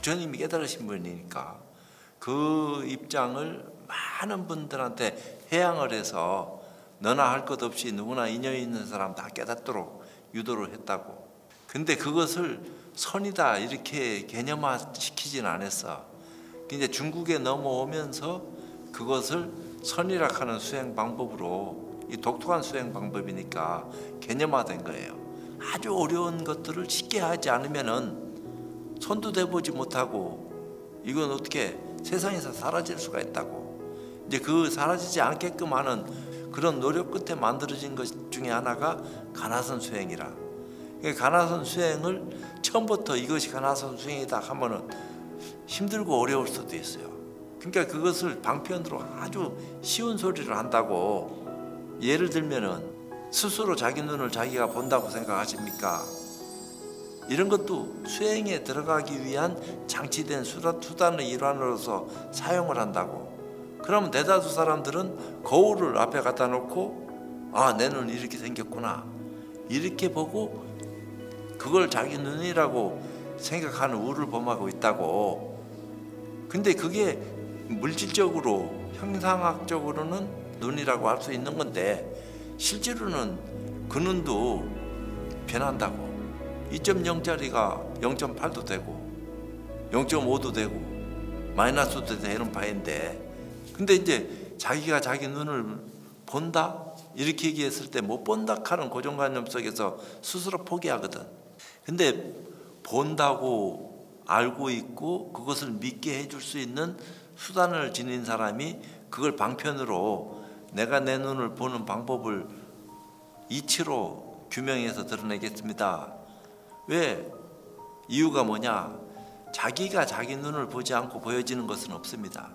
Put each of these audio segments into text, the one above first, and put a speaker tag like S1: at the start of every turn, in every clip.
S1: 부처님이 깨달으신 분이니까 그 입장을 많은 분들한테 회양을 해서 너나 할 것 없이 누구나 인연 있는 사람 다 깨닫도록 유도를 했다고. 근데 그것을 선이다 이렇게 개념화 시키진 않았어. 근데 중국에 넘어오면서 그것을 선이라 하는 수행 방법으로, 이 독특한 수행 방법이니까 개념화된 거예요. 아주 어려운 것들을 쉽게 하지 않으면은 손도 대보지 못하고 이건 어떻게 세상에서 사라질 수가 있다고. 이제 그 사라지지 않게끔 하는 그런 노력 끝에 만들어진 것 중에 하나가 가나선 수행이라. 가나선 수행을 처음부터 이것이 가나선 수행이다 하면은 힘들고 어려울 수도 있어요. 그러니까 그것을 방편으로 아주 쉬운 소리를 한다고. 예를 들면은 스스로 자기 눈을 자기가 본다고 생각하십니까? 이런 것도 수행에 들어가기 위한 장치된 수단의 일환으로서 사용을 한다고. 그러면 대다수 사람들은 거울을 앞에 갖다 놓고 아, 내 눈이 이렇게 생겼구나 이렇게 보고 그걸 자기 눈이라고 생각하는 우를 범하고 있다고. 근데 그게 물질적으로 형상학적으로는 눈이라고 할 수 있는 건데 실제로는 그 눈도 변한다고. 2.0짜리가 0.8도 되고 0.5도 되고 마이너스도 되는 바인데, 근데 이제 자기가 자기 눈을 본다 이렇게 얘기했을 때 못 본다 하는 고정관념 속에서 스스로 포기하거든. 근데 본다고 알고 있고 그것을 믿게 해줄 수 있는 수단을 지닌 사람이 그걸 방편으로 내가 내 눈을 보는 방법을 이치로 규명해서 드러내겠습니다. 왜? 이유가 뭐냐? 자기가 자기 눈을 보지 않고 보여지는 것은 없습니다.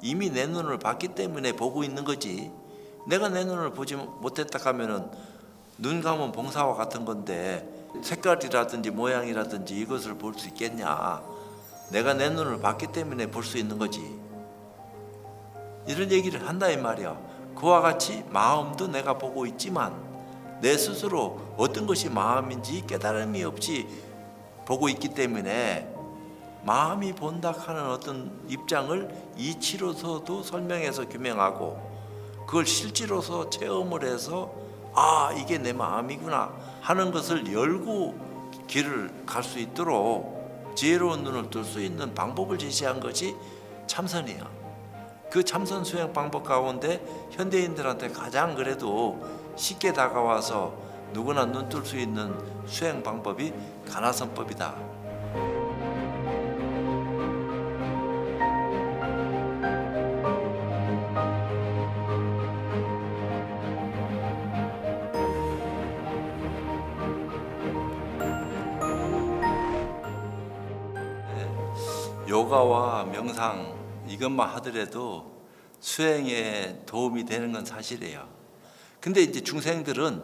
S1: 이미 내 눈을 봤기 때문에 보고 있는 거지. 내가 내 눈을 보지 못했다 하면은 눈 감은 봉사와 같은 건데 색깔이라든지 모양이라든지 이것을 볼 수 있겠냐? 내가 내 눈을 봤기 때문에 볼 수 있는 거지. 이런 얘기를 한다 이 말이야. 그와 같이 마음도 내가 보고 있지만 내 스스로 어떤 것이 마음인지 깨달음이 없이 보고 있기 때문에 마음이 본다 하는 어떤 입장을 이치로서도 설명해서 규명하고 그걸 실제로서 체험을 해서 아, 이게 내 마음이구나 하는 것을 열고 길을 갈 수 있도록 지혜로운 눈을 뜰 수 있는 방법을 제시한 것이 참선이야. 그 참선 수행 방법 가운데 현대인들한테 가장 그래도 쉽게 다가와서 누구나 눈 뜰 수 있는 수행 방법이 가나선법이다. 요가와 명상 이것만 하더라도 수행에 도움이 되는 건 사실이에요. 근데 이제 중생들은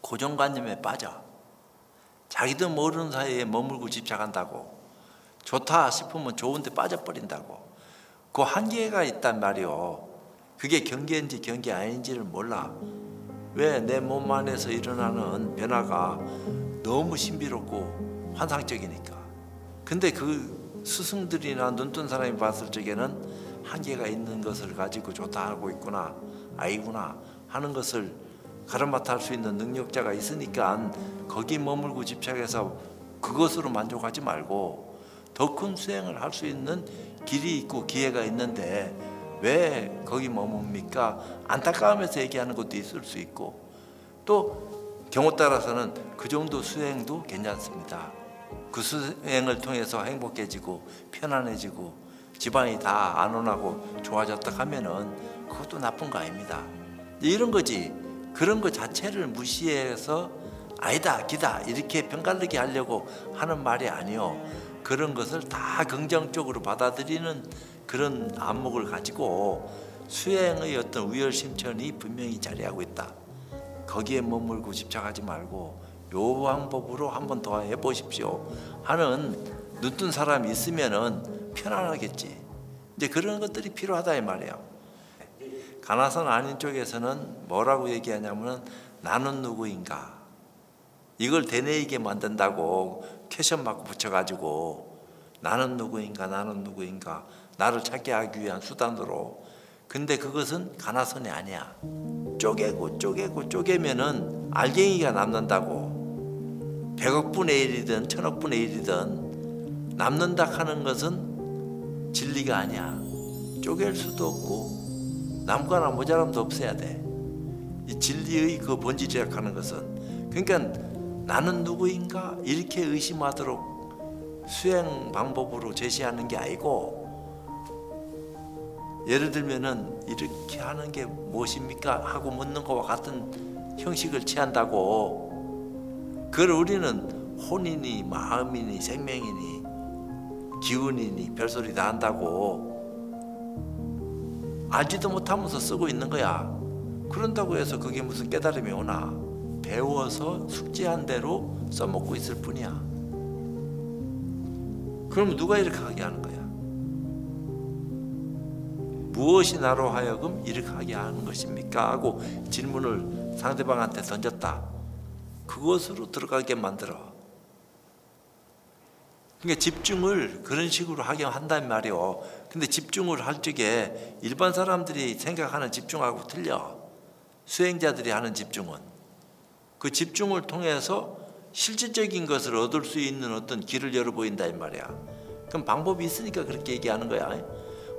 S1: 고정관념에 빠져. 자기도 모르는 사이에 머물고 집착한다고. 좋다 싶으면 좋은데 빠져버린다고. 그 한계가 있단 말이요. 그게 경계인지 경계 아닌지를 몰라. 왜? 내 몸 안에서 일어나는 변화가 너무 신비롭고 환상적이니까. 근데 그 스승들이나 눈뜬 사람이 봤을 적에는 한계가 있는 것을 가지고 좋다 하고 있구나, 아이구나 하는 것을 가르마타 할 수 있는 능력자가 있으니까 거기 머물고 집착해서 그것으로 만족하지 말고 더 큰 수행을 할 수 있는 길이 있고 기회가 있는데 왜 거기 머뭅니까? 안타까우면서 얘기하는 것도 있을 수 있고 또 경우 따라서는 그 정도 수행도 괜찮습니다. 그 수행을 통해서 행복해지고 편안해지고 집안이 다 안온하고 좋아졌다 하면은 그것도 나쁜 거 아닙니다. 이런 거지. 그런 거 자체를 무시해서 아니다 기다 이렇게 편가르게 하려고 하는 말이 아니요. 그런 것을 다 긍정적으로 받아들이는 그런 안목을 가지고 수행의 어떤 우열심천이 분명히 자리하고 있다. 거기에 머물고 집착하지 말고 요 방법으로 한번 더 해보십시오 하는 눈뜬 사람이 있으면은 편안하겠지. 이제 그런 것들이 필요하다 이 말이에요. 가나선 아닌 쪽에서는 뭐라고 얘기하냐면은 나는 누구인가 이걸 되뇌이게 만든다고 퀘션 마크 붙여가지고 나는 누구인가, 나는 누구인가, 나를 찾게 하기 위한 수단으로. 근데 그것은 가나선이 아니야. 쪼개고 쪼개고 쪼개면은 알갱이가 남는다고. 100억분의 1이든 1000억분의 1이든 남는다 하는 것은 진리가 아니야. 쪼갤 수도 없고 남거나 모자람도 없어야 돼. 이 진리의 그 본질이라고 하는 것은, 그러니까 나는 누구인가 이렇게 의심하도록 수행 방법으로 제시하는 게 아니고, 예를 들면은 이렇게 하는 게 무엇입니까 하고 묻는 것과 같은 형식을 취한다고. 그걸 우리는 혼이니 마음이니 생명이니 기운이니 별소리 다 한다고 알지도 못하면서 쓰고 있는 거야. 그런다고 해서 그게 무슨 깨달음이 오나? 배워서 숙지한 대로 써먹고 있을 뿐이야. 그럼 누가 이렇게 하게 하는 거야? 무엇이 나로 하여금 이렇게 하게 하는 것입니까? 하고 질문을 상대방한테 던졌다. 그것으로 들어가게 만들어. 그러니까 집중을 그런 식으로 하게 한단 말이오. 근데 집중을 할 적에 일반 사람들이 생각하는 집중하고 틀려. 수행자들이 하는 집중은 그 집중을 통해서 실질적인 것을 얻을 수 있는 어떤 길을 열어 보인다 이 말이야. 그럼 방법이 있으니까 그렇게 얘기하는 거야.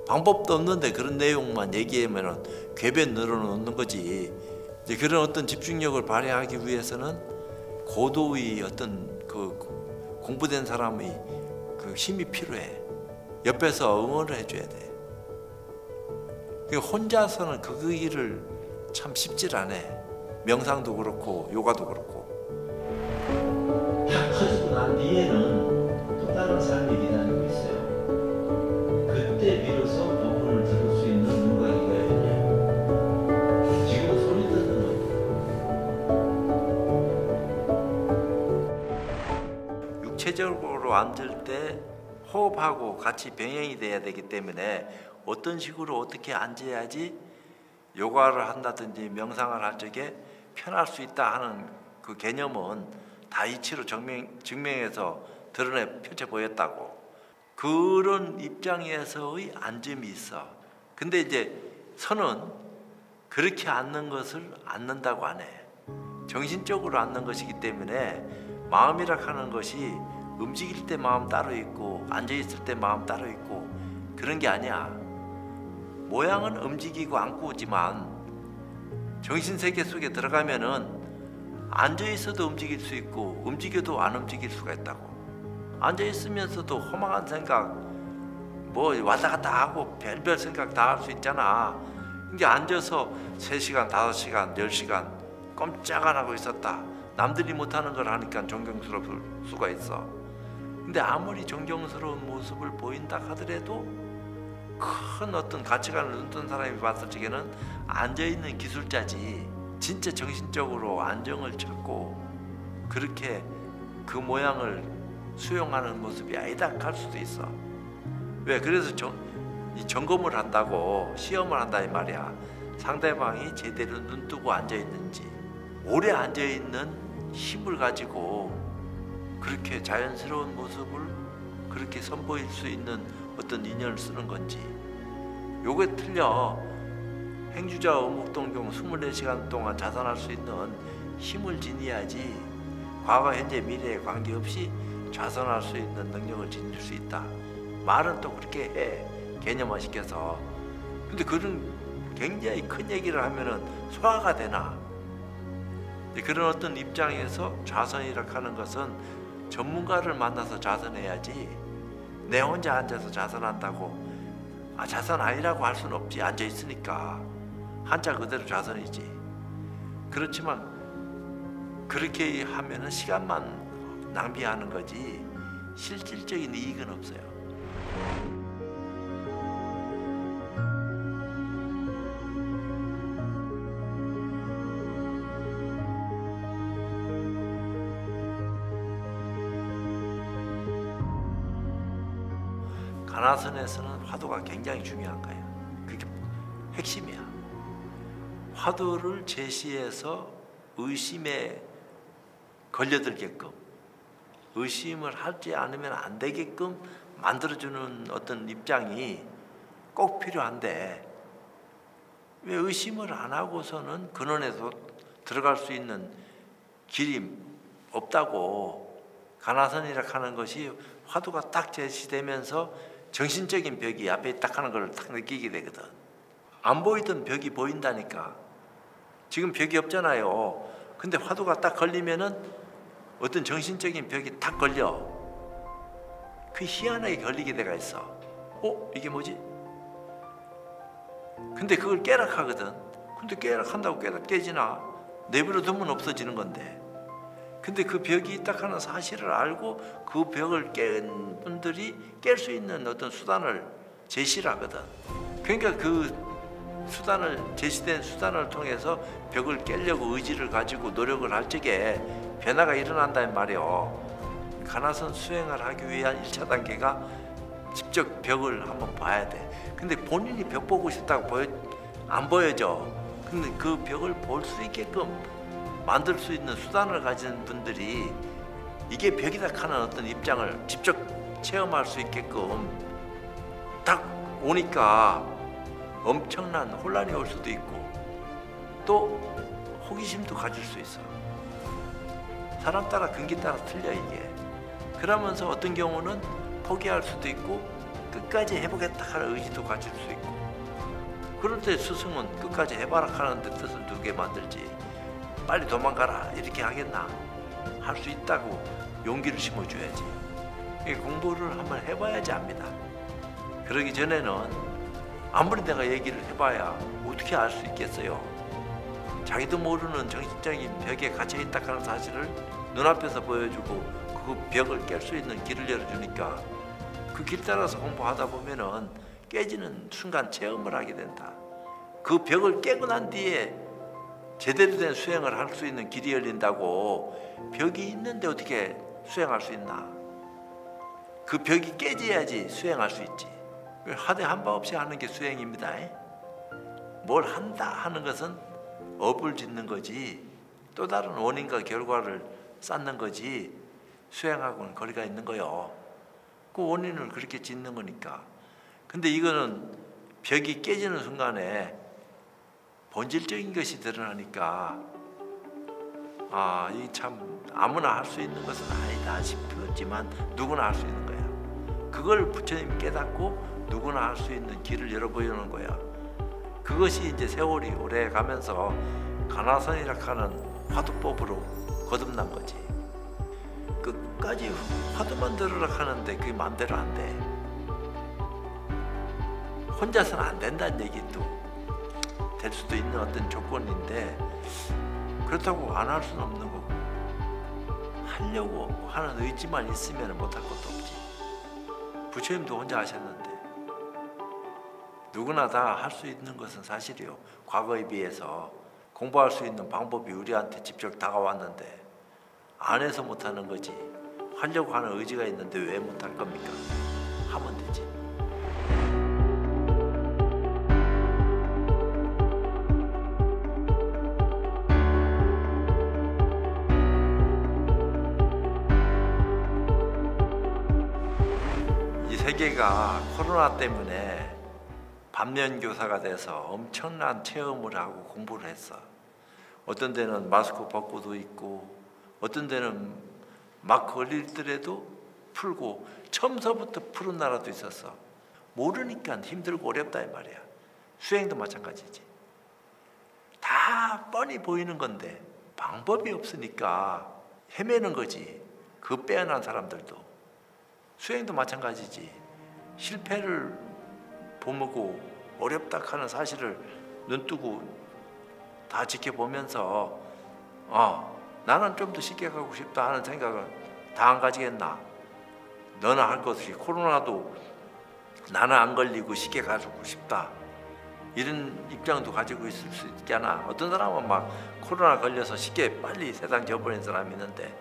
S1: 방법도 없는데 그런 내용만 얘기하면 궤변 늘어놓는 거지. 이제 그런 어떤 집중력을 발휘하기 위해서는 고도의 어떤 그 공부된 사람의 그 힘이 필요해. 옆에서 응원을 해줘야 돼. 혼자서는 그 일을 참 쉽질 않아. 명상도 그렇고 요가도 그렇고. 다 커지고 난 뒤에는 또 다른 삶이 기다리고 있어요. 그때 비로소 법문을 들을 수 있는 누가 있거든요. 지금 소리 듣는 거예요. 육체적으로 앉을 때 호흡하고 같이 병행이 돼야 되기 때문에 어떤 식으로 어떻게 앉아야지 요가를 한다든지 명상을 할 적에 편할 수 있다 하는 그 개념은 다 이치로 증명해서 드러내 펼쳐 보였다고. 그런 입장에서의 앉음이 있어. 근데 이제 선은 그렇게 앉는 것을 앉는다고 안 해. 정신적으로 앉는 것이기 때문에 마음이라 하는 것이 움직일 때 마음 따로 있고 앉아있을 때 마음 따로 있고 그런 게 아니야. 모양은 움직이고 앉고 오지만 정신세계 속에 들어가면은 앉아있어도 움직일 수 있고 움직여도 안 움직일 수가 있다고. 앉아있으면서도 허망한 생각 뭐 왔다 갔다 하고 별별 생각 다 할 수 있잖아. 근데 앉아서 3시간, 5시간, 10시간 꼼짝 안 하고 있었다. 남들이 못하는 걸 하니까 존경스러울 수가 있어. 근데 아무리 존경스러운 모습을 보인다 하더라도 큰 어떤 가치관을 눈뜬 사람이 봤을 적에는 앉아있는 기술자지 진짜 정신적으로 안정을 찾고 그렇게 그 모양을 수용하는 모습이 아니다 할 수도 있어. 왜? 그래서 이 점검을 한다고 시험을 한다 이 말이야. 상대방이 제대로 눈뜨고 앉아있는지, 오래 앉아있는 힘을 가지고 그렇게 자연스러운 모습을 그렇게 선보일 수 있는 어떤 인연을 쓰는 건지. 요게 틀려. 행주자 어묵동경 24시간 동안 자선할 수 있는 힘을 지니야지 과거 현재 미래에 관계없이 자선할 수 있는 능력을 지닐 수 있다. 말은 또 그렇게 해, 개념화 시켜서. 근데 그런 굉장히 큰 얘기를 하면은 소화가 되나? 그런 어떤 입장에서 자선이라고 하는 것은 전문가를 만나서 자선해야지 내 혼자 앉아서 자선한다고 자선 아니라고 할 수는 없지. 앉아있으니까 한자 그대로 자선이지. 그렇지만 그렇게 하면은 시간만 낭비하는 거지 실질적인 이익은 없어요. 가나선에서는 화두가 굉장히 중요한 거예요. 그게 핵심이야. 화두를 제시해서 의심에 걸려들게끔, 의심을 하지 않으면 안 되게끔 만들어주는 어떤 입장이 꼭 필요한데 왜 의심을 안 하고서는 근원에서 들어갈 수 있는 길이 없다고. 가나선이라 하는 것이 화두가 딱 제시되면서 정신적인 벽이 앞에 딱 하는 걸 딱 느끼게 되거든. 안 보이던 벽이 보인다니까. 지금 벽이 없잖아요. 근데 화두가 딱 걸리면은 어떤 정신적인 벽이 딱 걸려. 그 희한하게 걸리게 돼가 있어. 이게 뭐지? 근데 그걸 깨락하거든. 근데 깨락한다고 깨지나? 내버려 두면 없어지는 건데. 근데 그 벽이 있다 하는 사실을 알고 그 벽을 깬 분들이 깰 수 있는 어떤 수단을 제시를 하거든. 그러니까 그 수단을, 제시된 수단을 통해서 벽을 깨려고 의지를 가지고 노력을 할 적에 변화가 일어난다는 말이요. 가나선 수행을 하기 위한 1차 단계가 직접 벽을 한번 봐야 돼. 근데 본인이 벽 보고 싶다고 안 보여져. 근데 그 벽을 볼 수 있게끔 만들 수 있는 수단을 가진 분들이 이게 벽이다 하는 어떤 입장을 직접 체험할 수 있게끔 딱 오니까 엄청난 혼란이 올 수도 있고 또 호기심도 가질 수 있어. 사람 따라 근기 따라 틀려 이게. 그러면서 어떤 경우는 포기할 수도 있고 끝까지 해보겠다 하는 의지도 가질 수 있고. 그럴 때 스승은 끝까지 해봐라 하는데 뜻을 두게 만들지 빨리 도망가라 이렇게 하겠나? 할 수 있다고 용기를 심어줘야지. 공부를 한번 해봐야지 압니다. 그러기 전에는 아무리 내가 얘기를 해봐야 어떻게 알 수 있겠어요. 자기도 모르는 정신적인 벽에 갇혀있다 하는 사실을 눈앞에서 보여주고 그 벽을 깰 수 있는 길을 열어주니까 그 길 따라서 공부하다 보면은 깨지는 순간 체험을 하게 된다. 그 벽을 깨고 난 뒤에 제대로 된 수행을 할 수 있는 길이 열린다고. 벽이 있는데 어떻게 수행할 수 있나? 그 벽이 깨져야지 수행할 수 있지. 하되 한 바 없이 하는 게 수행입니다. 뭘 한다 하는 것은 업을 짓는 거지 또 다른 원인과 결과를 쌓는 거지 수행하고는 거리가 있는 거요. 그 원인을 그렇게 짓는 거니까. 근데 이거는 벽이 깨지는 순간에 본질적인 것이 드러나니까 이 참 아무나 할 수 있는 것은 아니다 싶었지만 누구나 할 수 있는 거야. 그걸 부처님이 깨닫고 누구나 할 수 있는 길을 열어보려는 거야. 그것이 이제 세월이 오래 가면서 가나선이라 하는 화두법으로 거듭난 거지. 끝까지 화두만 들으라 하는데 그게 마음대로 안 돼. 혼자서는 안 된다는 얘기도 될 수도 있는 어떤 조건인데 그렇다고 안 할 수는 없는 거고 하려고 하는 의지만 있으면 못할 것도 없지. 부처님도 혼자 하셨는데 누구나 다 할 수 있는 것은 사실이요. 과거에 비해서 공부할 수 있는 방법이 우리한테 직접 다가왔는데 안 해서 못하는 거지. 하려고 하는 의지가 있는데 왜 못할 겁니까? 하면 되지. 이 세계가 코로나 때문에 반면교사가 돼서 엄청난 체험을 하고 공부를 했어. 어떤 데는 마스크 벗고도 있고 어떤 데는 막 걸리더라도 풀고 처음서부터 푸른 나라도 있었어. 모르니까 힘들고 어렵다 이 말이야. 수행도 마찬가지지. 다 뻔히 보이는 건데 방법이 없으니까 헤매는 거지. 그 빼어난 사람들도. 수행도 마찬가지지. 실패를 보고 어렵다 하는 사실을 눈뜨고 다 지켜보면서 나는 좀 더 쉽게 가고 싶다 하는 생각을 다 안 가지겠나? 너나 할 것이 코로나도 나는 안 걸리고 쉽게 가고 싶다 이런 입장도 가지고 있을 수 있잖아. 어떤 사람은 막 코로나 걸려서 쉽게 빨리 세상 져버린 사람이 있는데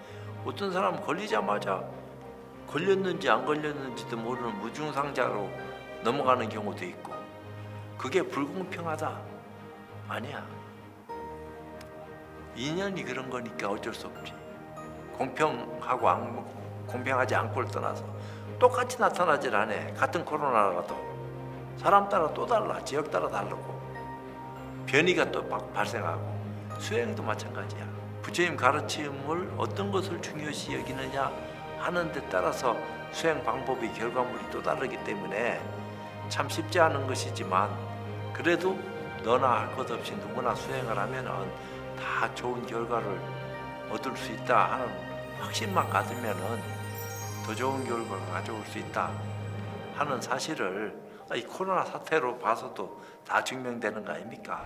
S1: 어떤 사람은 걸리자마자 걸렸는지 안 걸렸는지도 모르는 무증상자로 넘어가는 경우도 있고. 그게 불공평하다? 아니야. 인연이 그런 거니까 어쩔 수 없지. 공평하지 않고를 떠나서 똑같이 나타나질 않아. 같은 코로나라도 사람 따라 또 달라. 지역 따라 다르고 변이가 또 막 발생하고 수행도 마찬가지야. 부처님 가르침을 어떤 것을 중요시 여기느냐 하는 데 따라서 수행 방법의 결과물이 또 다르기 때문에 참 쉽지 않은 것이지만 그래도 너나 할 것 없이 누구나 수행을 하면은 다 좋은 결과를 얻을 수 있다 하는 확신만 가지면은 더 좋은 결과를 가져올 수 있다 하는 사실을 이 코로나 사태로 봐서도 다 증명되는 거 아닙니까?